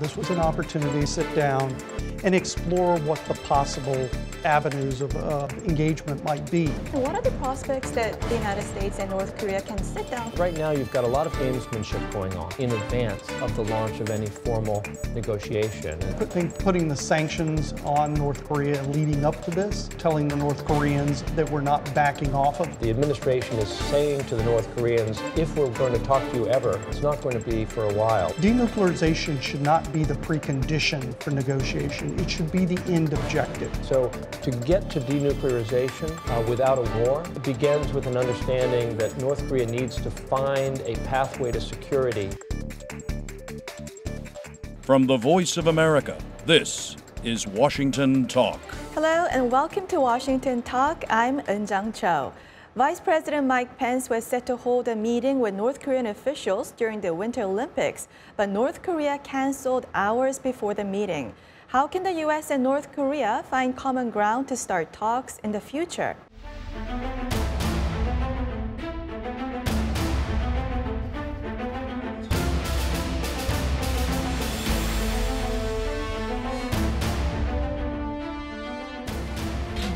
This was an opportunity to sit down and explore what the possible avenues of engagement might be. And what are the prospects that the United States and North Korea can sit down? Right now, you've got a lot of gamesmanship going on in advance of the launch of any formal negotiation. Putting the sanctions on North Korea leading up to this, telling the North Koreans that we're not backing off of. The administration is saying to the North Koreans, if we're going to talk to you ever, it's not going to be for a while. Denuclearization should not be the precondition for negotiation. It should be the end objective. So to get to denuclearization without a war begins with an understanding that North Korea needs to find a pathway to security. From the Voice of America, this is Washington Talk. Hello and welcome to Washington Talk. I'm Eun-jung Cho. Vice President Mike Pence was set to hold a meeting with North Korean officials during the Winter Olympics, but North Korea canceled hours before the meeting. How can the U.S. and North Korea find common ground to start talks in the future?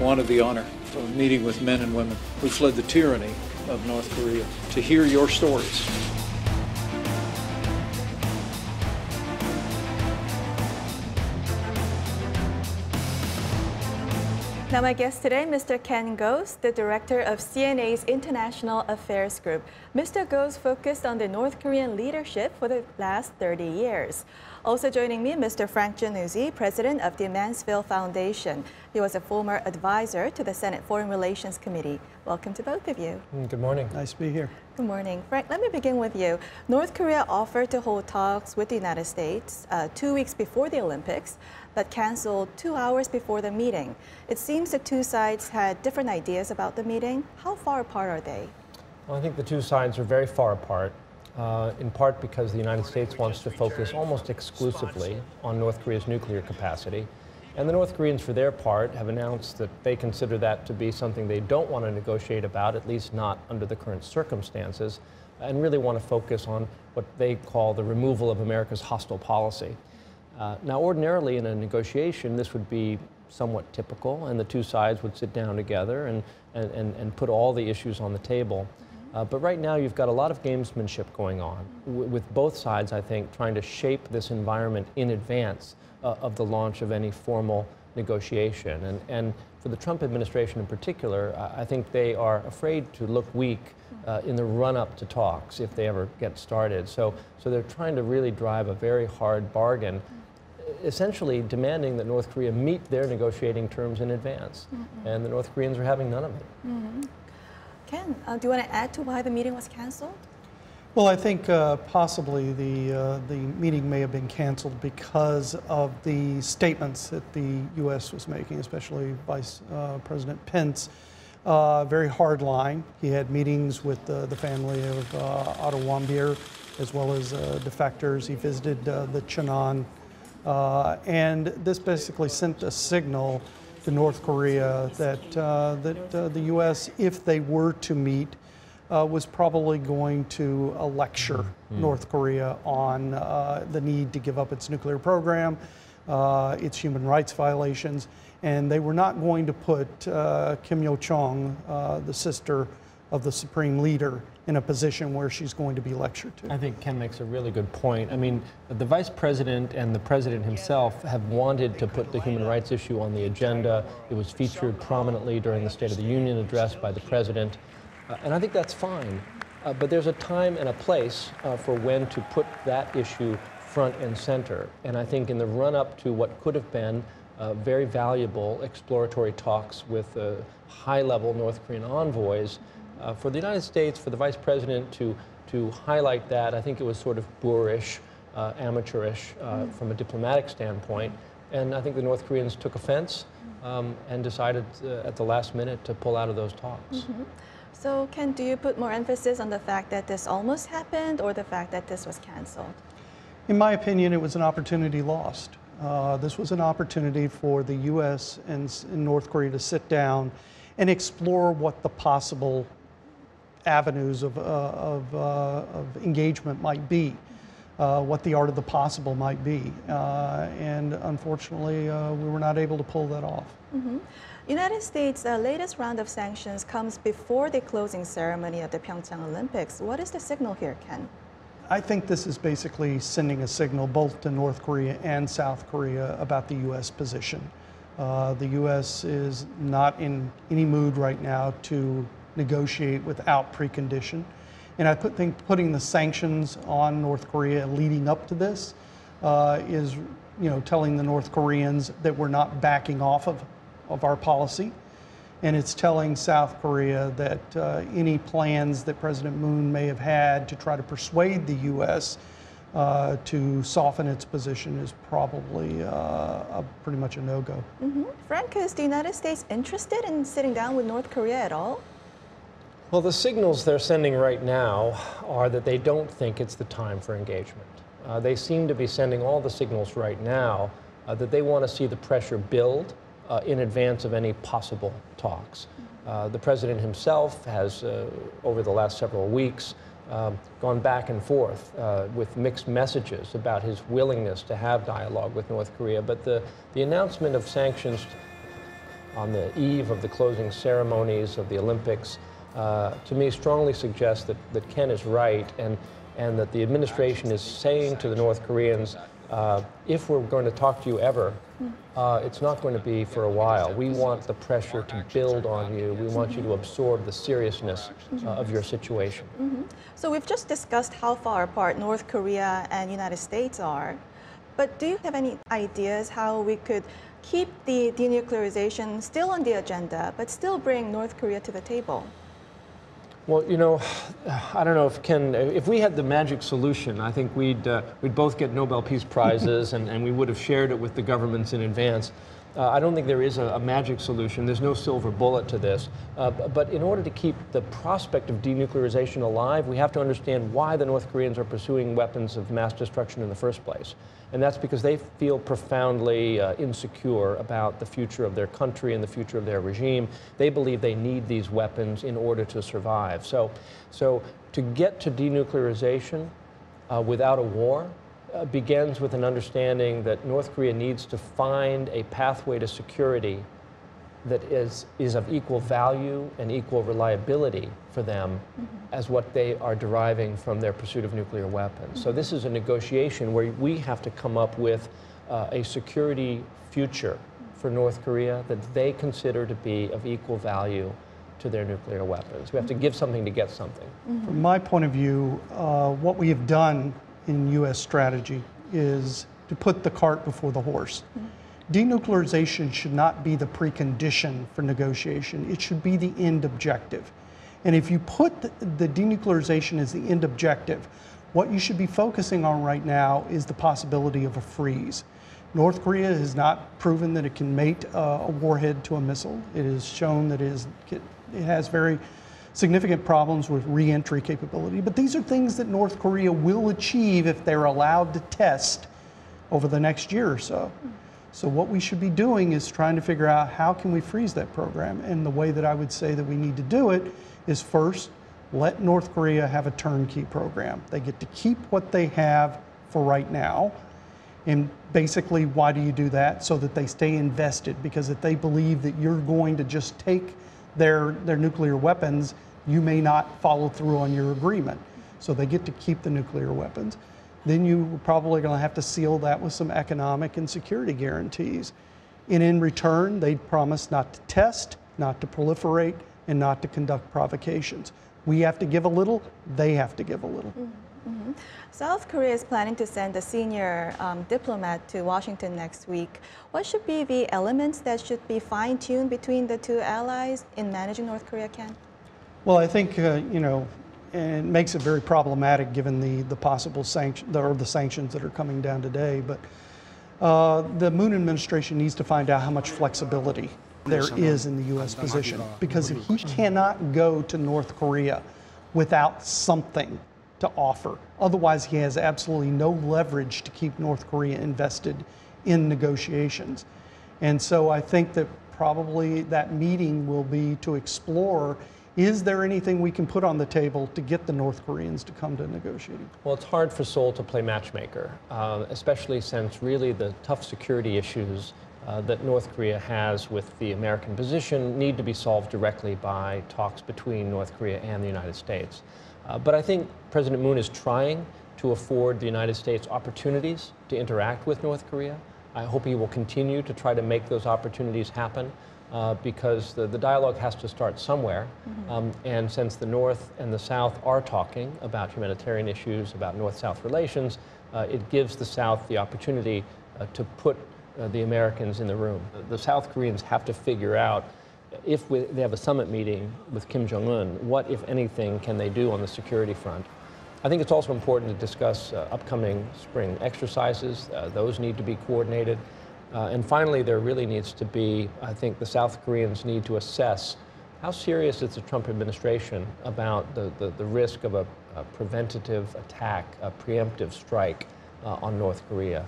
Wanted the honor of meeting with men and women who fled the tyranny of North Korea to hear your stories. Now my guest today, Mr. Ken Goes, the director of CNA's International Affairs Group. Mr. Goes focused on the North Korean leadership for the last 30 years. Also joining me, Mr. Frank Januzzi, president of the Mansfield Foundation. He was a former advisor to the Senate Foreign Relations Committee. Welcome to both of you. Good morning. Nice to be here. Good morning. Frank, let me begin with you. North Korea offered to hold talks with the United States 2 weeks before the Olympics, but canceled 2 hours before the meeting. It seems the two sides had different ideas about the meeting. How far apart are they? Well, I think the two sides are very far apart, in part because the United States wants to focus almost exclusively on North Korea's nuclear capacity. And the North Koreans, for their part, have announced that they consider that to be something they don't want to negotiate about, at least not under the current circumstances, and really want to focus on what they call the removal of America's hostile policy. Now, ordinarily in a negotiation, this would be somewhat typical, and the two sides would sit down together and put all the issues on the table. But right now, you've got a lot of gamesmanship going on, with both sides, I think, trying to shape this environment in advance of the launch of any formal negotiation. And for the Trump administration in particular, I think they are afraid to look weak in the run-up to talks if they ever get started. So they're trying to really drive a very hard bargain, essentially demanding that North Korea meet their negotiating terms in advance. And the North Koreans are having none of it. Ken, do you want to add to why the meeting was canceled? Well, I think possibly the meeting may have been canceled because of the statements that the U.S. was making, especially Vice President Pence. Very hard line. He had meetings with the family of Otto Warmbier, as well as defectors. He visited the Cheonan. And this basically sent a signal to North Korea that the U.S., if they were to meet, was probably going to lecture North Korea on the need to give up its nuclear program, its human rights violations, and they were not going to put Kim Yo-jong, the sister of the Supreme Leader, in a position where she's going to be lectured to. I think Ken makes a really good point. I mean, the Vice President and the President himself have wanted to put the human rights issue on the agenda. It was featured prominently during the State of the Union address by the President. And I think that's fine. But there's a time and a place for when to put that issue front and center. And I think in the run-up to what could have been very valuable exploratory talks with high-level North Korean envoys, for the United States, for the Vice President to highlight that, I think it was sort of boorish, amateurish from a diplomatic standpoint. And I think the North Koreans took offense and decided at the last minute to pull out of those talks. So, Ken, do you put more emphasis on the fact that this almost happened or the fact that this was canceled? In my opinion, it was an opportunity lost. This was an opportunity for the U.S. and North Korea to sit down and explore what the possible avenues of engagement might be. what the art of the possible might be. And unfortunately, we were not able to pull that off. United States' latest round of sanctions comes before the closing ceremony at the Pyeongchang Olympics. What is the signal here, Ken? I think this is basically sending a signal both to North Korea and South Korea about the U.S. position. The U.S. is not in any mood right now to negotiate without precondition. And I think putting the sanctions on North Korea leading up to this is, telling the North Koreans that we're not backing off of our policy. And it's telling South Korea that any plans that President Moon may have had to try to persuade the U.S. To soften its position is probably pretty much a no-go. Frank, is the United States interested in sitting down with North Korea at all? Well, the signals they're sending right now are that they don't think it's the time for engagement. They seem to be sending all the signals right now that they want to see the pressure build in advance of any possible talks. The president himself has, over the last several weeks, gone back and forth with mixed messages about his willingness to have dialogue with North Korea. But the announcement of sanctions on the eve of the closing ceremonies of the Olympics, to me, strongly suggests that Ken is right and that the administration is saying to the North Koreans, if we're going to talk to you ever, it's not going to be for a while. We want the pressure to build on you. We want you to absorb the seriousness of your situation. So we've just discussed how far apart North Korea and United States are. But do you have any ideas how we could keep the denuclearization still on the agenda, but still bring North Korea to the table? Well, I don't know if we had the magic solution, I think we'd both get Nobel Peace Prizes and we would have shared it with the governments in advance. I don't think there is a magic solution. There's no silver bullet to this. But in order to keep the prospect of denuclearization alive, we have to understand why the North Koreans are pursuing weapons of mass destruction in the first place. And that's because they feel profoundly insecure about the future of their country and the future of their regime. They believe they need these weapons in order to survive. So to get to denuclearization without a war begins with an understanding that North Korea needs to find a pathway to security that is of equal value and equal reliability for them as what they are deriving from their pursuit of nuclear weapons. So this is a negotiation where we have to come up with a security future for North Korea that they consider to be of equal value to their nuclear weapons. We have to give something to get something. From my point of view, what we have done in U.S. strategy is to put the cart before the horse. Denuclearization should not be the precondition for negotiation. It should be the end objective. And if you put the denuclearization as the end objective, what you should be focusing on right now is the possibility of a freeze. North Korea has not proven that it can mate a warhead to a missile. It has shown that it has very significant problems with re-entry capability. But these are things that North Korea will achieve if they're allowed to test over the next year or so. So what we should be doing is trying to figure out how can we freeze that program. And the way that I would say that we need to do it is first, let North Korea have a turnkey program. They get to keep what they have for right now. And basically, why do you do that? So that they stay invested, because if they believe that you're going to just take their nuclear weapons, you may not follow through on your agreement. So they get to keep the nuclear weapons. Then you're probably going to have to seal that with some economic and security guarantees. And in return, they promise not to test, not to proliferate, and not to conduct provocations. We have to give a little, they have to give a little. South Korea is planning to send a senior diplomat to Washington next week. What should be the elements that should be fine-tuned between the two allies in managing North Korea, Ken? Well, I think, and it makes it very problematic given the possible the sanctions that are coming down today. But the Moon administration needs to find out how much flexibility there is in the U.S. position. Because if he cannot go to North Korea without something to offer, otherwise he has absolutely no leverage to keep North Korea invested in negotiations. And so I think that probably that meeting will be to explore Is there anything we can put on the table to get the North Koreans to come to negotiating? Well, it's hard for Seoul to play matchmaker, especially since really the tough security issues that North Korea has with the American position need to be solved directly by talks between North Korea and the United States. But I think President Moon is trying to afford the United States opportunities to interact with North Korea. I hope he will continue to try to make those opportunities happen because the dialogue has to start somewhere. And since the North and the South are talking about humanitarian issues, about North-South relations, it gives the South the opportunity to put the Americans in the room. The South Koreans have to figure out if they have a summit meeting with Kim Jong-un, what, if anything, can they do on the security front? I think it's also important to discuss upcoming spring exercises. Those need to be coordinated. And finally, there really needs to be, I think the South Koreans need to assess how serious is the Trump administration about the risk of a preventative attack, a preemptive strike on North Korea.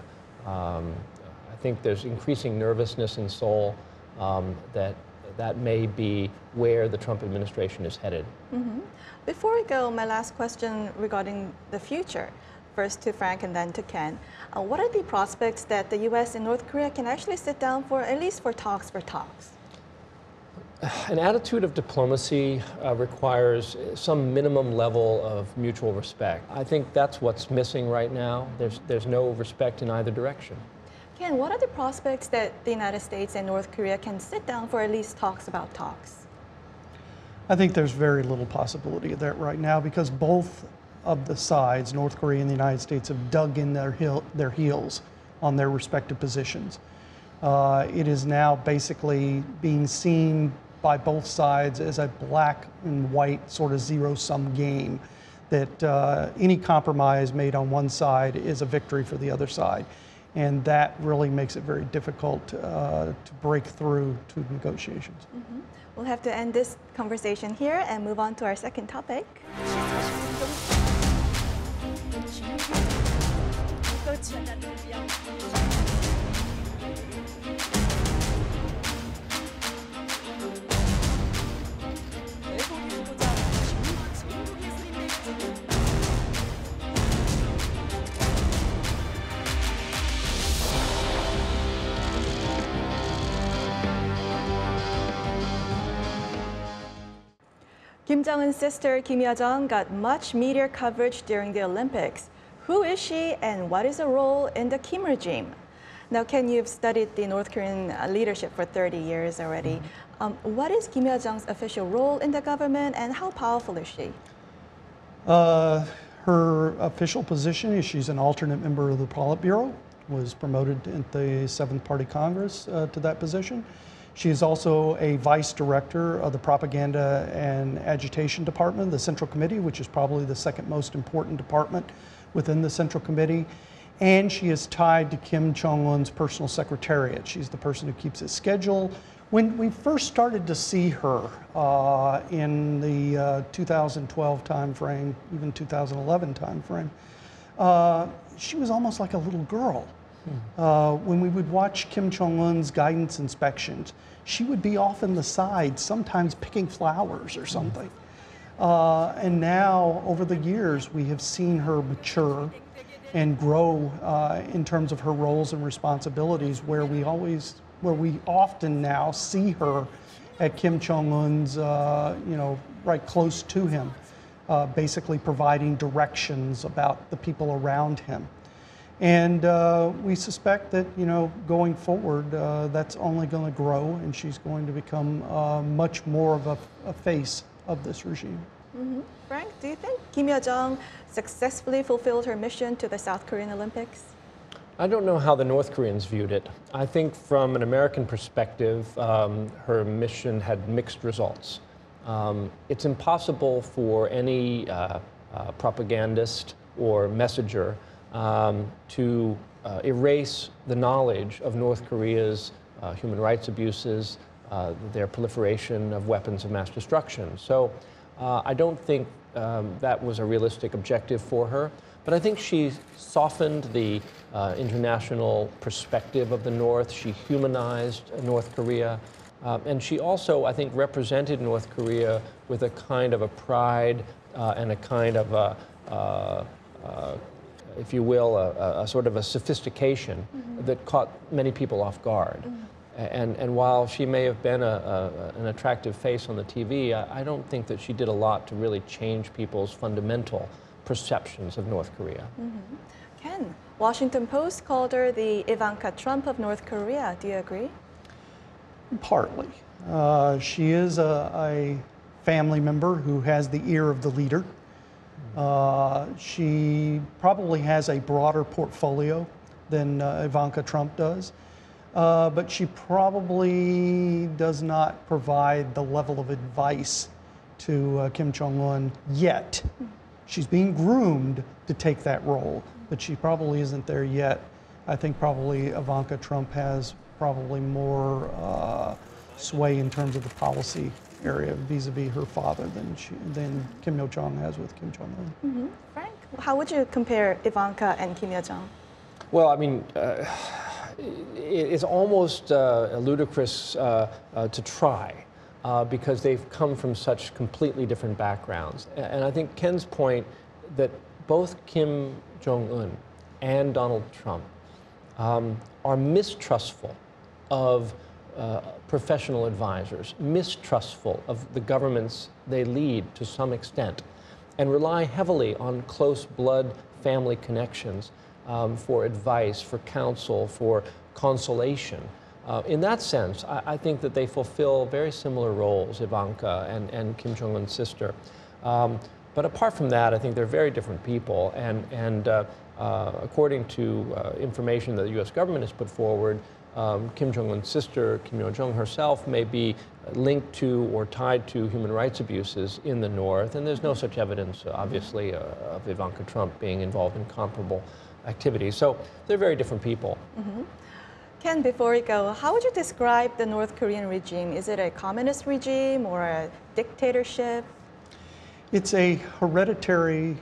I think there's increasing nervousness in Seoul that may be where the Trump administration is headed. Before we go, my last question regarding the future. First to Frank and then to Ken. What are the prospects that the U.S. and North Korea can actually sit down for, at least for talks? An attitude of diplomacy requires some minimum level of mutual respect. I think that's what's missing right now. There's no respect in either direction. Ken, what are the prospects that the United States and North Korea can sit down for at least talks about talks? I think there's very little possibility of that right now because both of the sides, North Korea and the United States, have dug in their heels on their respective positions. It is now basically being seen by both sides as a black and white sort of zero-sum game, that any compromise made on one side is a victory for the other side. And that really makes it very difficult to break through to negotiations. We'll have to end this conversation here and move on to our second topic. Kim Jong-un's sister, Kim Yojong, got much media coverage during the Olympics. Who is she and what is her role in the Kim regime? Now, Ken, you've studied the North Korean leadership for 30 years already. What is Kim Yojong's official role in the government and how powerful is she? Her official position is she's an alternate member of the Politburo, was promoted at the 7th Party Congress to that position. She is also a vice director of the Propaganda and Agitation Department, the Central Committee, which is probably the second most important department within the Central Committee. And she is tied to Kim Jong-un's personal secretariat. She's the person who keeps his schedule. When we first started to see her in the 2012 timeframe, even 2011 timeframe, she was almost like a little girl. When we would watch Kim Jong-un's guidance inspections, she would be off in the side, sometimes picking flowers or something. And now, over the years, we have seen her mature and grow in terms of her roles and responsibilities, where we often now see her at Kim Jong-un's, right close to him, basically providing directions about the people around him. And we suspect that, going forward, that's only going to grow, and she's going to become much more of a face of this regime. Frank, do you think Kim Yojong successfully fulfilled her mission to the South Korean Olympics? I don't know how the North Koreans viewed it. I think from an American perspective, her mission had mixed results. It's impossible for any propagandist or messenger to erase the knowledge of North Korea's human rights abuses, their proliferation of weapons of mass destruction. So I don't think that was a realistic objective for her, but I think she softened the international perspective of the North. She humanized North Korea. And she also, I think, represented North Korea with a kind of a pride and a kind of a, if you will, a sort of a sophistication that caught many people off guard. And while she may have been an attractive face on the TV, I don't think that she did a lot to really change people's fundamental perceptions of North Korea. Ken, Washington Post called her the Ivanka Trump of North Korea. Do you agree? Partly. She is a family member who has the ear of the leader. She probably has a broader portfolio than Ivanka Trump does, but she probably does not provide the level of advice to Kim Jong-un yet. She's being groomed to take that role, but she probably isn't there yet. I think probably Ivanka Trump has probably more sway in terms of the policy area vis-a-vis her father than Kim Yo-jong has with Kim Jong-un. Frank, how would you compare Ivanka and Kim Yo-jong? Well, I mean, it's almost ludicrous to try because they've come from such completely different backgrounds. And I think Ken's point that both Kim Jong-un and Donald Trump are mistrustful of professional advisors, mistrustful of the governments they lead to some extent, and rely heavily on close blood family connections for advice, for counsel, for consolation. In that sense, I think that they fulfill very similar roles, Ivanka and Kim Jong-un's sister. But apart from that, I think they're very different people. And according to information that the U.S. government has put forward, Kim Jong-un's sister, Kim Yo-jong herself, may be linked to or tied to human rights abuses in the North. And there's no such evidence, obviously, of Ivanka Trump being involved in comparable activities. So they're very different people. Ken, before we go, how would you describe the North Korean regime? Is it a communist regime or a dictatorship? It's a hereditary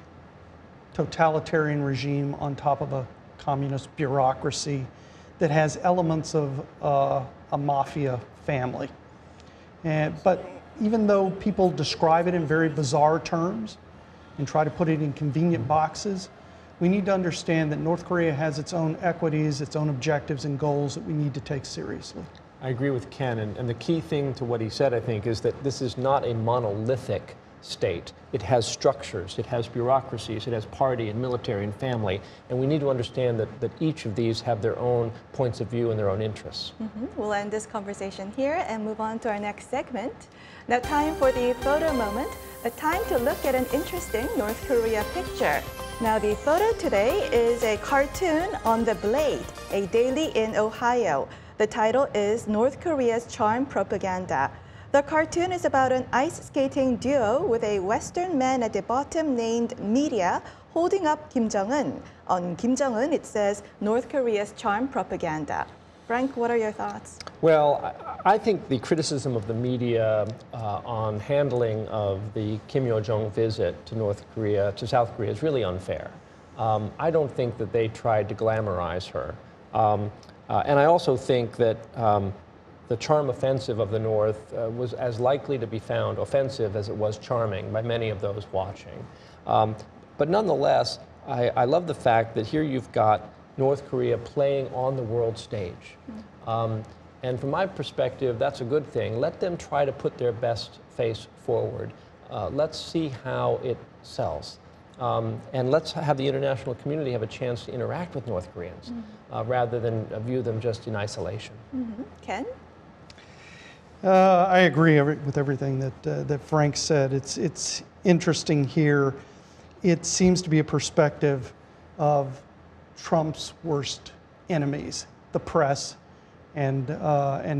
totalitarian regime on top of a communist bureaucracy that has elements of a mafia family. But even though people describe it in very bizarre terms and try to put it in convenient boxes, we need to understand that North Korea has its own equities, its own objectives and goals that we need to take seriously. I agree with Ken, and the key thing to what he said, I think, is that this is not a monolithic state. It has structures, it has bureaucracies, it has party and military and family, and we need to understand that each of these have their own points of view and their own interests. We'll end this conversation here and move on to our next segment. Now, time for the photo moment, a time to look at an interesting North Korea picture. Now, the photo today is a cartoon on The Blade, a daily in Ohio. The title is North Korea's Charm Propaganda. The cartoon is about an ice skating duo with a Western man at the bottom named Media holding up Kim Jong-un. On Kim Jong-un, it says North Korea's Charm Propaganda. Frank, what are your thoughts? Well, I think the criticism of the media on handling of the Kim Yo-jong visit to North Korea, to South Korea, is really unfair. I don't think that they tried to glamorize her. And I also think that the charm offensive of the North was as likely to be found offensive as it was charming by many of those watching. But nonetheless, I love the fact that here you've got North Korea playing on the world stage. And from my perspective, that's a good thing. Let them try to put their best face forward. Let's see how it sells. And let's have the international community have a chance to interact with North Koreans rather than view them just in isolation. Ken? I agree with everything that Frank said. It's interesting here. It seems to be a perspective of Trump's worst enemies, the press and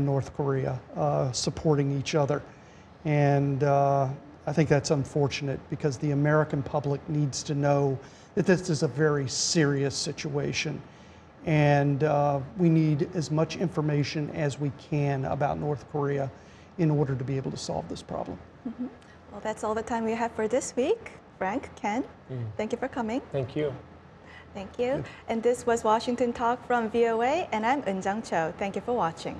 North Korea, supporting each other. And I think that's unfortunate because the American public needs to know that this is a very serious situation. And we need as much information as we can about North Korea in order to be able to solve this problem. Well, that's all the time we have for this week. Frank, Ken, thank you for coming. Thank you. Thank you. And this was Washington Talk from VOA, and I'm Eunjang Cho. Thank you for watching.